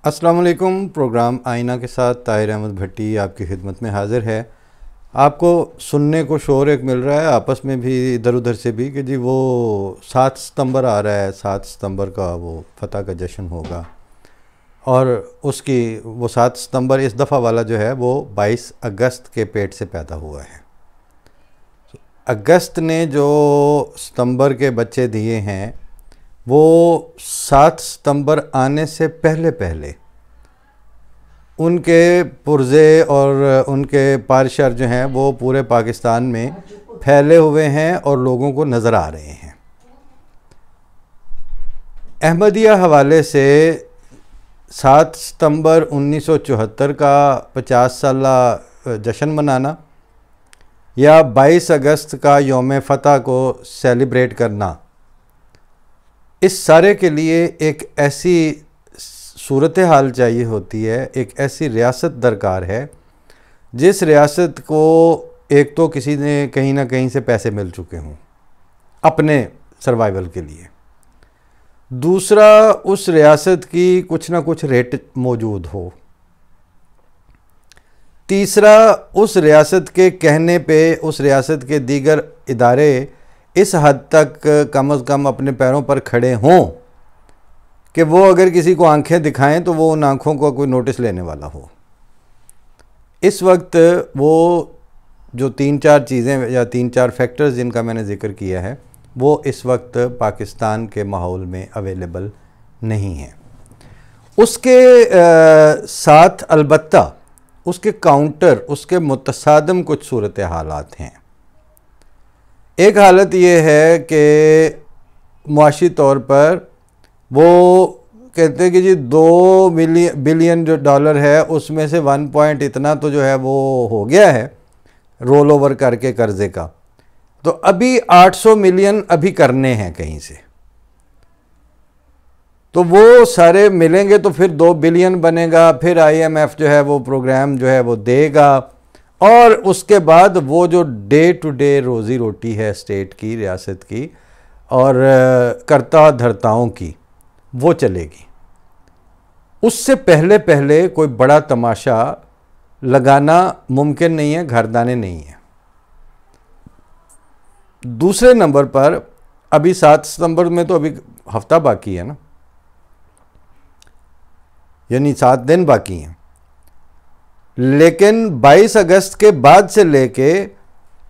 अस्सलाम वालेकुम। प्रोग्राम आईना के साथ ताहिर अहमद भट्टी आपकी खिदमत में हाज़िर है। आपको सुनने को शोर एक मिल रहा है आपस में भी इधर उधर से भी कि जी वो 7 सितंबर आ रहा है, 7 सितंबर का वो फतह का जश्न होगा और उसकी वो 7 सितंबर इस दफ़ा वाला जो है वो 22 अगस्त के पेट से पैदा हुआ है। अगस्त ने जो सितंबर के बच्चे दिए हैं वो 7 सितंबर आने से पहले पहले उनके पुर्जे और उनके पारशर जो हैं वो पूरे पाकिस्तान में फैले हुए हैं और लोगों को नज़र आ रहे हैं। अहमदिया हवाले से 7 सितंबर 1974 का 50 साला जश्न मनाना या 22 अगस्त का यौम फतह को सेलिब्रेट करना, इस सारे के लिए एक ऐसी सूरत हाल चाहिए होती है, एक ऐसी रियासत दरकार है जिस रियासत को एक तो किसी ने कहीं ना कहीं से पैसे मिल चुके हों अपने सर्वाइवल के लिए, दूसरा उस रियासत की कुछ ना कुछ रेट मौजूद हो, तीसरा उस रियासत के कहने पे उस रियासत के दीगर इदारे इस हद तक कम अज़ कम अपने पैरों पर खड़े हों कि वो अगर किसी को आंखें दिखाएं तो वो उन आँखों को कोई नोटिस लेने वाला हो। इस वक्त वो जो 3-4 चीज़ें या 3-4 फैक्टर्स जिनका मैंने ज़िक्र किया है वो इस वक्त पाकिस्तान के माहौल में अवेलेबल नहीं हैं। उसके साथ अलबत्ता उसके काउंटर, उसके मुतसादम कुछ सूरत हालात हैं। एक हालत ये है कि मुआशी तौर पर वो कहते हैं कि जी 2 बिलियन जो डॉलर है उसमें से 1 पॉइंट इतना तो जो है वो हो गया है रोल ओवर करके कर्ज़े का, तो अभी 800 मिलियन अभी करने हैं कहीं से, तो वो सारे मिलेंगे तो फिर 2 बिलियन बनेगा, फिर IMF जो है वो प्रोग्राम जो है वो देगा और उसके बाद वो जो डे टू डे रोज़ी रोटी है स्टेट की, रियासत की और कर्ता धर्ताओं की, वो चलेगी। उससे पहले पहले कोई बड़ा तमाशा लगाना मुमकिन नहीं है, घरदाने नहीं है। दूसरे नंबर पर अभी 7 सितंबर में तो अभी हफ्ता बाकी है ना, यानी 7 दिन बाकी हैं, लेकिन 22 अगस्त के बाद से लेके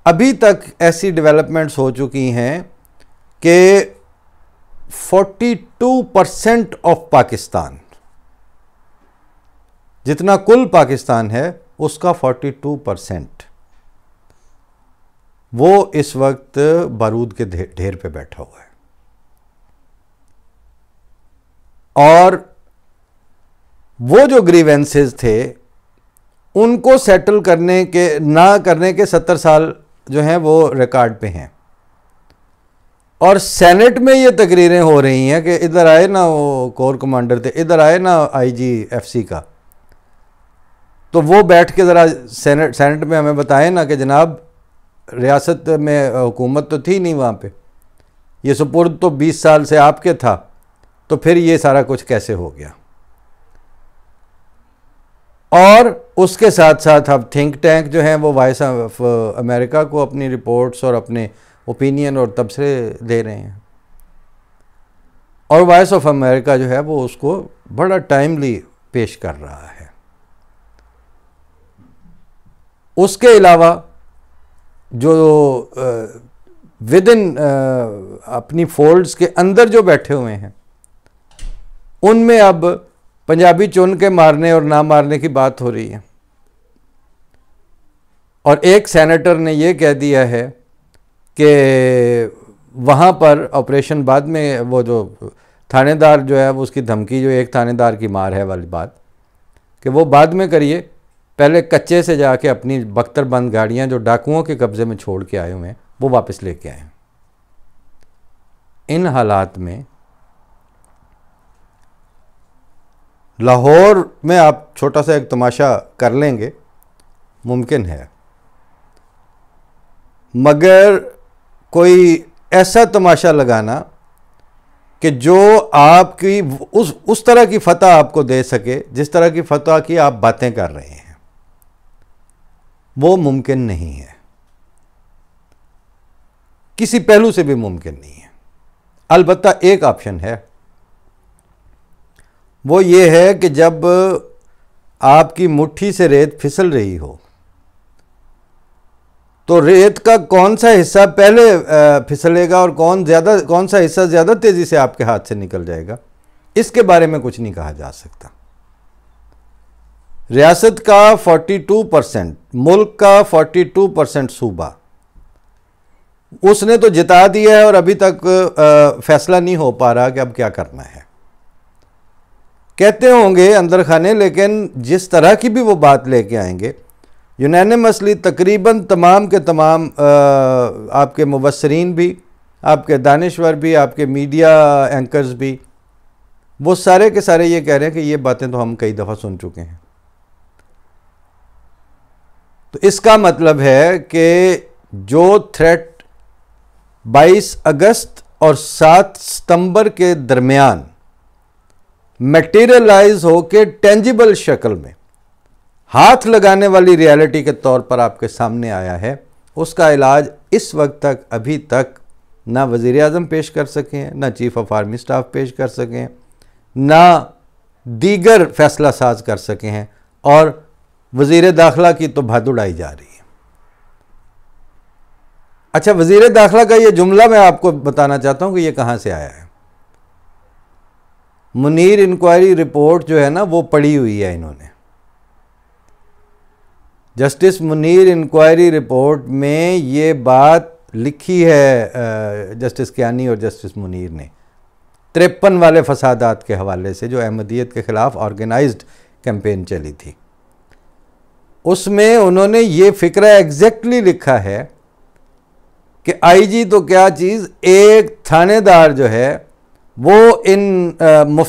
अभी तक ऐसी डेवलपमेंट्स हो चुकी हैं कि 42% ऑफ पाकिस्तान, जितना कुल पाकिस्तान है उसका 42% वो इस वक्त बारूद के ढेर पे बैठा हुआ है। और वो जो ग्रीवेंसेस थे उनको सेटल करने के ना करने के 70 साल जो हैं वो रिकॉर्ड पे हैं और सेनेट में ये तकरीरें हो रही हैं कि इधर आए ना वो कोर कमांडर थे, इधर आए ना IGFC का, तो वो बैठ के ज़रा सेनेट में हमें बताएं ना कि जनाब रियासत में हुकूमत तो थी नहीं वहाँ पे, ये सुपुर्द तो 20 साल से आपके था, तो फिर ये सारा कुछ कैसे हो गया। और उसके साथ साथ अब थिंक टैंक जो हैं वो वॉइस ऑफ अमेरिका को अपनी रिपोर्ट्स और अपने ओपिनियन और तबसरे दे रहे हैं और वॉइस ऑफ अमेरिका जो है वो उसको बड़ा टाइमली पेश कर रहा है। उसके अलावा जो विद इन अपनी फोल्ड्स के अंदर जो बैठे हुए हैं उनमें अब पंजाबी चुन के मारने और ना मारने की बात हो रही है और एक सेनेटर ने ये कह दिया है कि वहाँ पर ऑपरेशन बाद में वो जो थानेदार जो है वो उसकी धमकी जो एक थानेदार की मार है वाली बात कि वो बाद में करिए, पहले कच्चे से जाके अपनी बख्तरबंद गाड़ियाँ जो डाकुओं के कब्ज़े में छोड़ के आए हुए हैं वो वापस लेके आए। इन हालात में लाहौर में आप छोटा सा एक तमाशा कर लेंगे, मुमकिन है, मगर कोई ऐसा तमाशा लगाना कि जो आपकी उस तरह की फतह आपको दे सके जिस तरह की फतह की आप बातें कर रहे हैं, वो मुमकिन नहीं है, किसी पहलू से भी मुमकिन नहीं है। अलबत्ता एक ऑप्शन है, वो ये है कि जब आपकी मुट्ठी से रेत फिसल रही हो तो रेत का कौन सा हिस्सा पहले फिसलेगा और कौन सा हिस्सा ज़्यादा तेज़ी से आपके हाथ से निकल जाएगा, इसके बारे में कुछ नहीं कहा जा सकता। रियासत का 42%, मुल्क का 42% सूबा उसने तो जिता दिया है और अभी तक फैसला नहीं हो पा रहा कि अब क्या करना है। कहते होंगे अंदर खाने, लेकिन जिस तरह की भी वो बात लेके आएंगे, यूनानिमसली तकरीबन तमाम के तमाम आपके मुबस्सरीन भी, आपके दानिश्वर भी, आपके मीडिया एंकर्स भी, वो सारे के सारे ये कह रहे हैं कि ये बातें तो हम कई दफ़ा सुन चुके हैं। तो इसका मतलब है कि जो थ्रेट 22 अगस्त और 7 सितंबर के दरमियान मटेरियलाइज होके टेंजिबल शक्ल में हाथ लगाने वाली रियलिटी के तौर पर आपके सामने आया है, उसका इलाज इस वक्त तक अभी तक ना वज़ीर आज़म पेश कर सके हैं, ना चीफ ऑफ आर्मी स्टाफ पेश कर सके हैं, ना दीगर फैसला साज कर सके हैं, और वज़ीर दाखिला की तो भद उड़ाई जा रही है। अच्छा, वज़ीर दाखिला का ये जुमला मैं आपको बताना चाहता हूँ कि ये कहाँ से आया है। मुनीर इंक्वायरी रिपोर्ट जो है ना, वो पढ़ी हुई है इन्होंने। जस्टिस मुनीर इंक्वायरी रिपोर्ट में ये बात लिखी है जस्टिस कियानी और जस्टिस मुनीर ने 53 वाले फसादात के हवाले से, जो अहमदियत के ख़िलाफ़ ऑर्गेनाइज्ड कैंपेन चली थी। उसमें उन्होंने ये फ़िक्रा एग्जैक्टली लिखा है कि आईजी तो क्या चीज़, एक थानेदार जो है वो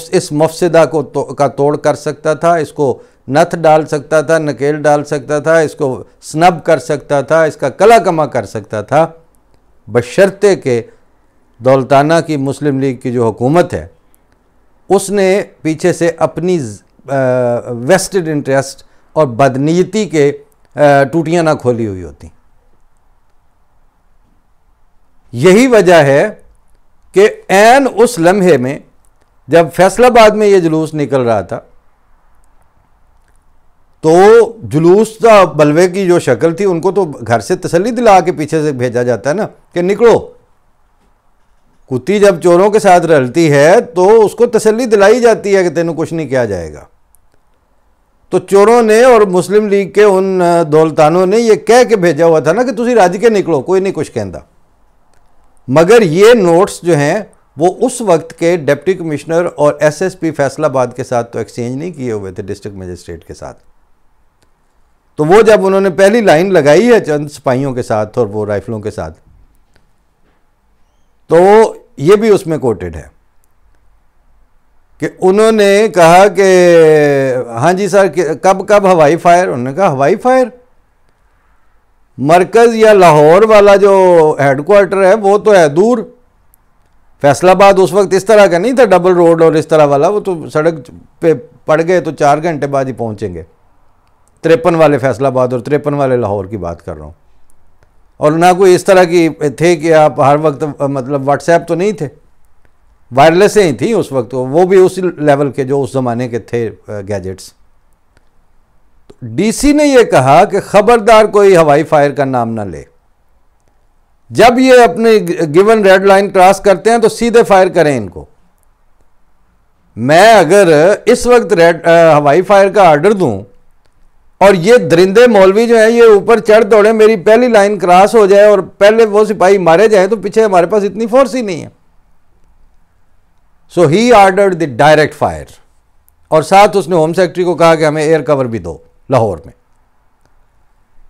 इस मुफसदा का तोड़ कर सकता था, इसको नथ डाल सकता था, नकेल डाल सकता था, इसको स्नब कर सकता था, इसका कला कमा कर सकता था, बशर्ते के दौलताना की मुस्लिम लीग की जो हुकूमत है उसने पीछे से अपनी वेस्टेड इंटरेस्ट और बदनीयती के टूटियाँ ना खोली हुई होती। यही वजह है कि ऐन उस लम्हे में जब फैसलाबाद में ये जुलूस निकल रहा था, तो जुलूस का बलवे की जो शक्ल थी, उनको तो घर से तसल्ली दिला के पीछे से भेजा जाता है ना कि निकलो। कुत्ती जब चोरों के साथ रलती है तो उसको तसल्ली दिलाई जाती है कि तेनों कुछ नहीं किया जाएगा। तो चोरों ने और मुस्लिम लीग के उन दौलतानों ने ये कह के भेजा हुआ था ना कि तुसी रज के निकलो, कोई नहीं कुछ कहता। मगर ये नोट्स जो हैं वो उस वक्त के डिप्टी कमिश्नर और एसएसपी फैसलाबाद के साथ तो एक्सचेंज नहीं किए हुए थे, डिस्ट्रिक्ट मजिस्ट्रेट के साथ। तो वो जब उन्होंने पहली लाइन लगाई है चंद सिपाहियों के साथ और वो राइफलों के साथ, तो ये भी उसमें कोटेड है कि उन्होंने कहा कि हाँ जी सर, कब हवाई फायर। उन्होंने कहा हवाई फायर, मरकज़ या लाहौर वाला जो हेडक्वार्टर है वो तो है दूर। फैसलाबाद उस वक्त इस तरह का नहीं था, डबल रोड और इस तरह वाला, वो तो सड़क पे पड़ गए तो 4 घंटे बाद ही पहुंचेंगे। 53 वाले फैसलाबाद और 53 वाले लाहौर की बात कर रहा हूँ। और ना कोई इस तरह की थे कि आप हर वक्त, मतलब व्हाट्सएप तो नहीं थे, वायरलेस ही थी उस वक्त, वो भी उसी लेवल के जो उस ज़माने के थे गैजेट्स। तो डीसी ने यह कहा कि खबरदार कोई हवाई फायर का नाम ना ले, जब ये अपने गिवन रेड लाइन क्रॉस करते हैं तो सीधे फायर करें इनको। मैं अगर इस वक्त हवाई फायर का ऑर्डर दूं और ये दरिंदे मौलवी जो है ये ऊपर चढ़ दौड़े, मेरी पहली लाइन क्रॉस हो जाए और पहले वो सिपाही मारे जाए, तो पीछे हमारे पास इतनी फोर्स ही नहीं है। So he ordered the direct fire, और साथ उसने होम सेक्रेटरी को कहा कि हमें एयर कवर भी दो लाहौर में।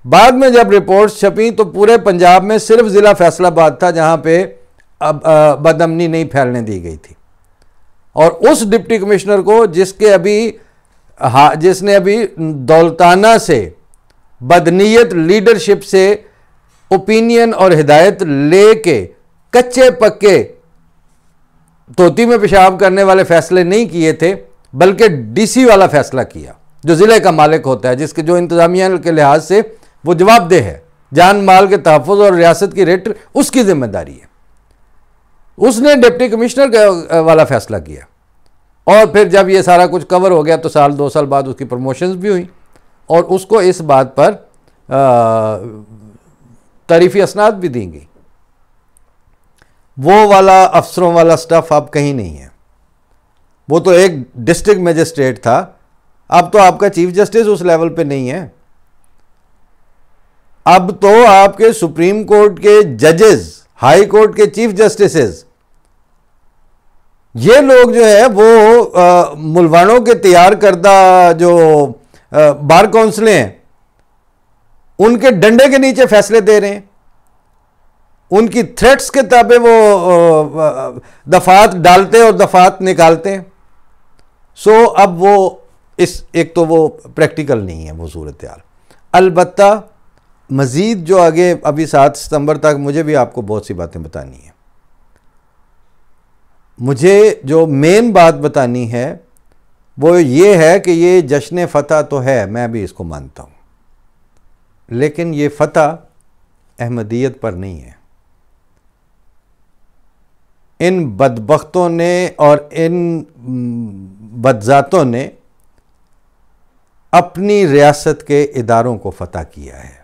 बाद में जब रिपोर्ट्स छपी तो पूरे पंजाब में सिर्फ ज़िला फैसलाबाद था जहां पे अब बदअमनी नहीं फैलने दी गई थी। और उस डिप्टी कमिश्नर को जिसने अभी दौलताना से, बदनीयत लीडरशिप से ओपिनियन और हिदायत लेके कच्चे पक्के तोती में पेशाब करने वाले फैसले नहीं किए थे, बल्कि डीसी वाला फैसला किया, जो ज़िले का मालिक होता है, जिसके जो इंतज़ामिया के लिहाज से वो जवाबदेह है, जान माल के तहफ़्फ़ुज़ और रियासत की रेट उसकी जिम्मेदारी है। उसने डिप्टी कमिश्नर वाला फैसला किया, और फिर जब ये सारा कुछ कवर हो गया तो साल 2 साल बाद उसकी प्रमोशंस भी हुई, और उसको इस बात पर तारीफ़ी असनाद भी दी गई। वो वाला अफसरों वाला स्टफ़ अब कहीं नहीं है। वो तो एक डिस्ट्रिक्ट मजिस्ट्रेट था, अब तो आपका चीफ जस्टिस उस लेवल पे नहीं है। अब तो आपके सुप्रीम कोर्ट के जजेस, हाई कोर्ट के चीफ जस्टिसेस, ये लोग जो है वो मुलवानों के तैयार करदा जो बार काउंसिलें हैं, उनके डंडे के नीचे फैसले दे रहे हैं, उनकी थ्रेट्स के ताबे वो दफात डालते और दफात निकालते हैं। सो अब वो एक तो वो प्रैक्टिकल नहीं है वो सूरत हाल। अलबत्ता मज़ीद जो आगे अभी 7 सितंबर तक मुझे भी आपको बहुत सी बातें बतानी है। मुझे जो मेन बात बतानी है वो ये है कि ये जश्न फ़तह तो है, मैं भी इसको मानता हूँ, लेकिन ये फ़तह अहमदियत पर नहीं है। इन बदबख्तों ने और इन बदजातों ने अपनी रियासत के इदारों को फ़तह किया है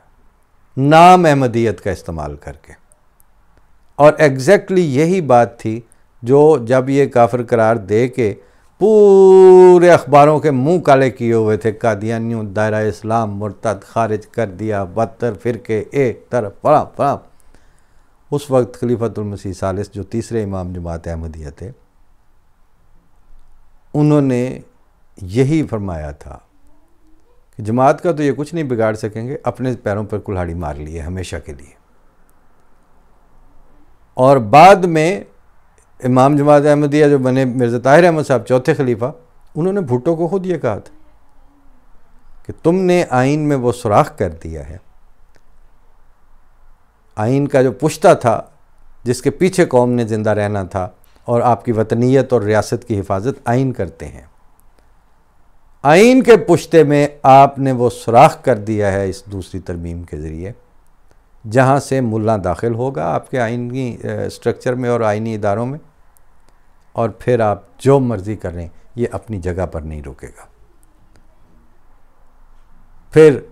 नाम अहमदियत का इस्तेमाल करके, और एग्जैक्टली यही बात थी जो जब ये काफिर करार दे के पूरे अखबारों के मुंह काले किए हुए थे, कादियानियों दायरा इस्लाम मुर्तद खारिज कर दिया, बदतर फिरके एक तरफ फला फला। उस वक्त खलीफतुल मसीह सालिस जो तीसरे इमाम जमात अहमदिया थे, उन्होंने यही फरमाया था कि जमात का तो ये कुछ नहीं बिगाड़ सकेंगे, अपने पैरों पर कुल्हाड़ी मार लिए हमेशा के लिए। और बाद में इमाम जमात अहमदिया जो बने मिर्ज़ा ताहिर अहमद साहब चौथे खलीफा, उन्होंने भुट्टो को खुद ये कहा था कि तुमने आइन में वो सुराख कर दिया है, आइन का जो पुश्ता था जिसके पीछे कौम ने ज़िंदा रहना था, और आपकी वतनीयत और रियासत की हिफाजत आइन करते हैं, आइन के पुश्ते में आपने वो सुराख कर दिया है इस दूसरी तरमीम के ज़रिए, जहाँ से मुल्ला दाखिल होगा आपके आइनी स्ट्रक्चर में और आइनी इदारों में, और फिर आप जो मर्ज़ी कर रहे हैं ये अपनी जगह पर नहीं रुकेगा। फिर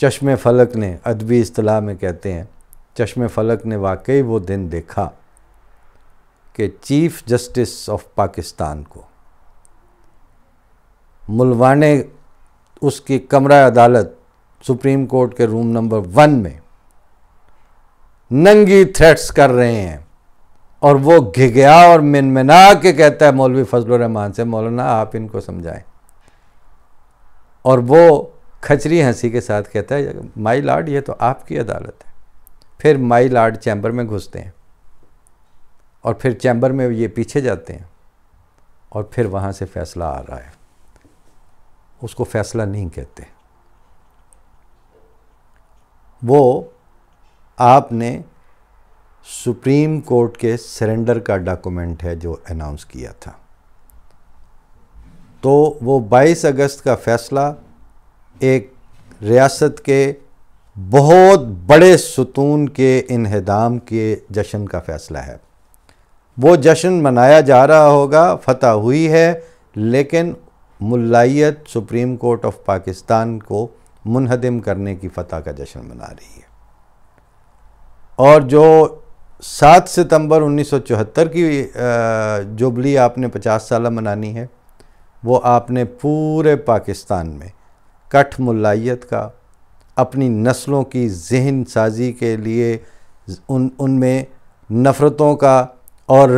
चश्मे फलक ने, अदबी इस्तिलाह में कहते हैं, चश्मे फलक ने वाकई वो दिन देखा कि चीफ़ जस्टिस ऑफ पाकिस्तान को मुलवाने उसकी कमरा अदालत सुप्रीम कोर्ट के रूम नंबर 1 में नंगी थ्रेट्स कर रहे हैं, और वो घिघिया और मिनमिना के कहता है मौलवी फजलुर रहमान से, मौलाना आप इनको समझाएं, और वो खचरी हंसी के साथ कहता है माई लॉर्ड ये तो आपकी अदालत है। फिर माई लॉर्ड चैम्बर में घुसते हैं, और फिर चैम्बर में ये पीछे जाते हैं, और फिर वहाँ से फ़ैसला आ रहा है। उसको फ़ैसला नहीं कहते, वो आपने सुप्रीम कोर्ट के सरेंडर का डॉक्यूमेंट है जो अनाउंस किया था। तो वो 22 अगस्त का फ़ैसला एक रियासत के बहुत बड़े सुतून के इन्हिदाम के जश्न का फ़ैसला है। वो जश्न मनाया जा रहा होगा, फ़तह हुई है, लेकिन मुल्लायत सुप्रीम कोर्ट ऑफ पाकिस्तान को मुनहदिम करने की फ़तह का जश्न मना रही है। और जो 7 सितंबर 1974 की जुबली आपने 50 साल मनानी है, वो आपने पूरे पाकिस्तान में कठ मुल्लायत का, अपनी नस्लों की जहन साजी के लिए उनमें नफ़रतों का और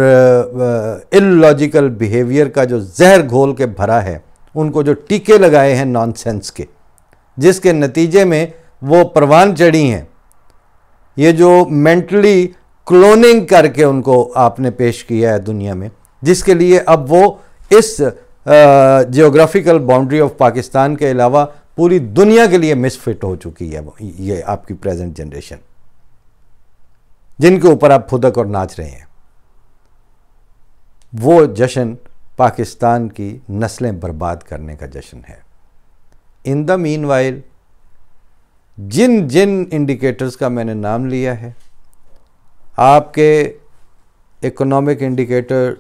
इलॉजिकल बिहेवियर का जो जहर घोल के भरा है, उनको जो टीके लगाए हैं नॉनसेंस के, जिसके नतीजे में वो परवान चढ़ी हैं। ये जो मेंटली क्लोनिंग करके उनको आपने पेश किया है दुनिया में, जिसके लिए अब वो इस जियोग्राफिकल बाउंड्री ऑफ पाकिस्तान के अलावा पूरी दुनिया के लिए मिसफिट हो चुकी है। ये आपकी प्रेजेंट जनरेशन, जिनके ऊपर आप फुदक और नाच रहे हैं। वो जश्न पाकिस्तान की नस्लें बर्बाद करने का जश्न है। इन द मीनवाइल जिन जिन इंडिकेटर्स का मैंने नाम लिया है, आपके इकोनॉमिक इंडिकेटर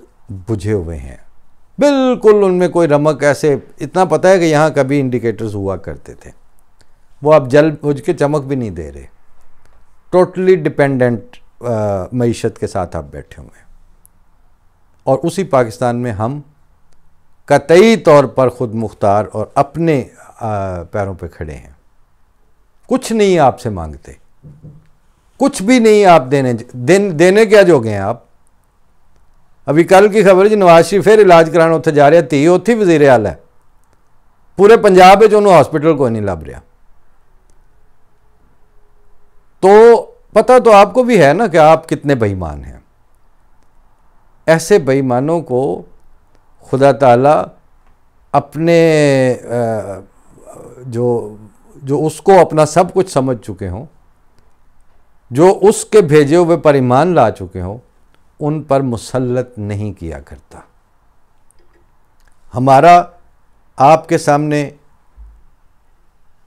बुझे हुए हैं, बिल्कुल उनमें कोई रमक, ऐसे इतना पता है कि यहाँ कभी इंडिकेटर्स हुआ करते थे, वो अब जल बुझ के चमक भी नहीं दे रहे। टोटली डिपेंडेंट मईशत के साथ आप बैठे हुए हैं, और उसी पाकिस्तान में हम कतई तौर पर खुद मुख्तार और अपने पैरों पे खड़े हैं। कुछ नहीं आपसे मांगते, कुछ भी नहीं आप देने क्या जोगे हैं आप। अभी कल की खबर जी, नवाज शरीफ फिर इलाज कराने उत्थे जा रहे, धी उत्थे वजीर आला है, पूरे पंजाब में उन्होंने हॉस्पिटल कोई नहीं लभ रहा। तो पता तो आपको भी है ना कि आप कितने बेईमान हैं। ऐसे बेईमानों को खुदा ताला अपने जो उसको अपना सब कुछ समझ चुके हों, जो उसके भेजे हुए पर ईमान ला चुके हों, उन पर मुसल्लत नहीं किया करता। हमारा आपके सामने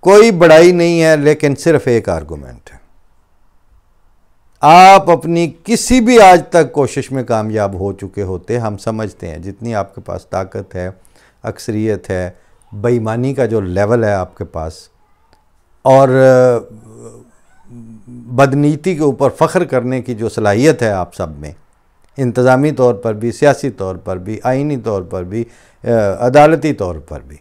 कोई बड़ाई नहीं है, लेकिन सिर्फ एक आर्गुमेंट है। आप अपनी किसी भी आज तक कोशिश में कामयाब हो चुके होते, हम समझते हैं जितनी आपके पास ताकत है, अक्सरियत है, बेईमानी का जो लेवल है आपके पास, और बदनीति के ऊपर फ़ख्र करने की जो सलाहियत है आप सब में, इंतज़ामी तौर पर भी, सियासी तौर पर भी, आइनी तौर पर भी, अदालती तौर पर भी,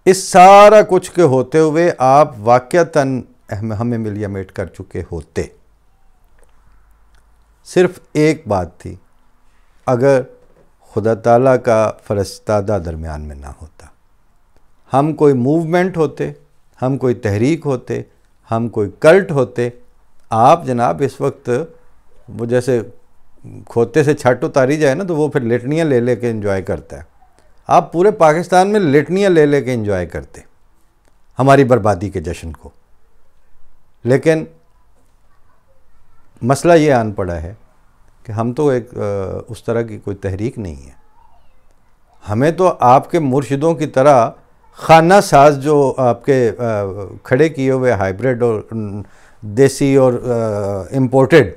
इस सारा कुछ के होते हुए आप वाक़तन हमें मिलियमेट कर चुके होते। सिर्फ एक बात थी, अगर खुदा ताला का फरिश्तादा दरमियान में ना होता, हम कोई मूवमेंट होते, हम कोई तहरीक होते, हम कोई कल्ट होते। आप जनाब इस वक्त वो जैसे खोते से छट उतारी जाए ना, तो वो फिर लेटनियाँ ले ले के एंजॉय करता है। आप पूरे पाकिस्तान में लेटनियाँ ले ले के एंजॉय करते हमारी बर्बादी के जश्न को। लेकिन मसला ये आन पड़ा है कि हम तो एक उस तरह की कोई तहरीक नहीं है। हमें तो आपके मुर्शिदों की तरह खाना साज जो आपके खड़े किए हुए हाइब्रिड और देसी और इम्पोर्टेड,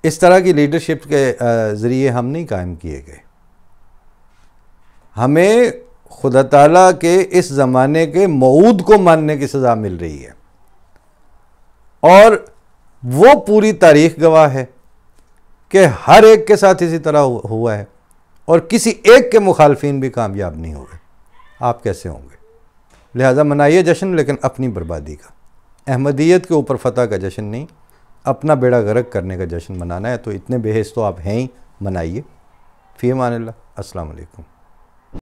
इस तरह की लीडरशिप के ज़रिए हम नहीं कायम किए गए। हमें खुदा ताला के इस ज़माने के मऊद को मानने की सज़ा मिल रही है, और वो पूरी तारीख गवाह है कि हर एक के साथ इसी तरह हुआ है, और किसी एक के मुखालफिन भी कामयाब नहीं हुए। आप कैसे होंगे? लिहाजा मनाइए जश्न, लेकिन अपनी बर्बादी का। अहमदियत के ऊपर फ़तह का जश्न नहीं, अपना बेड़ा गर्क करने का जश्न मनाना है। तो इतने बेहिस तो आप हैं ही, मनाइए। फ़ी अमानिल्लाह। अस्सलाम वालेकुम।